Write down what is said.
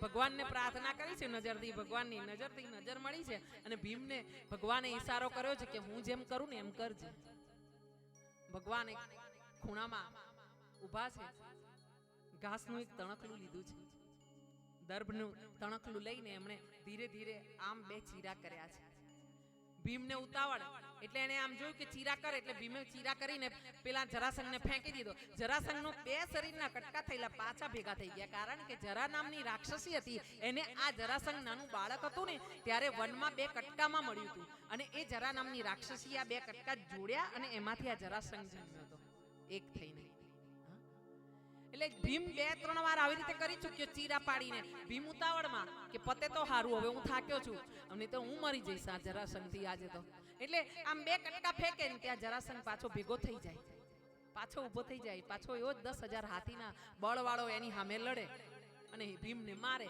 ભગવાનને પ્રાર્થના કરી છે નજરથી, ભગવાનની નજરથી નજર મળી છે અને ભીમને ભગવાને ઈશારો કર્યો છે કે હું જેમ કરું ને એમ કરજે. ભગવાન એક ખૂણામાં ઊભા છે, ઘાસનું એક તણખલું લીધું છે, દર્ભનું તણખલું લઈને એમણે ધીરે ધીરે આમ બે ચીરા કર્યા છે. ભીમને ઉતાવળ એટલે એને આમ જોયું કે ચીરા કરે એટલે ભીમે ચીરા કરીને પેલા જરાસંઘને ફેંકી દીધો. જરાસંઘનો બે શરીરના કટકા થયેલા પાછા ભેગા થઈ ગયા, કારણ કે જરા નામની રાક્ષસી હતી, એને આ જરાસંઘ નાનું બાળક હતું ને ત્યારે વનમાં બે કટકામાં મળ્યું હતું અને એ જરા નામની રાક્ષસી આ બે કટકા જોડ્યા અને એમાંથી આ જરાસંઘ જન્મ્યો હતો એક થઈને. એટલે ભીમ બે ત્રણ વાર આવી રીતે કરી ચૂક્યો ચીરા પાડીને. ભીમ ઉતાવળમાં કે પતે તો હારું, હવે હું થાક્યો છું અને તો હું મરી જઈશ આ જરાસંઘથી આજે તો. એટલે આમ બે કટકા ફેંકે ને ત્યાં જરાસંઘ પાછો ભેગો થઈ જાય, પાછો ઊભો થઈ જાય, પાછો એવો જ 10,000 હાથીના બળવાળો એની સામે લડે અને ભીમને મારે.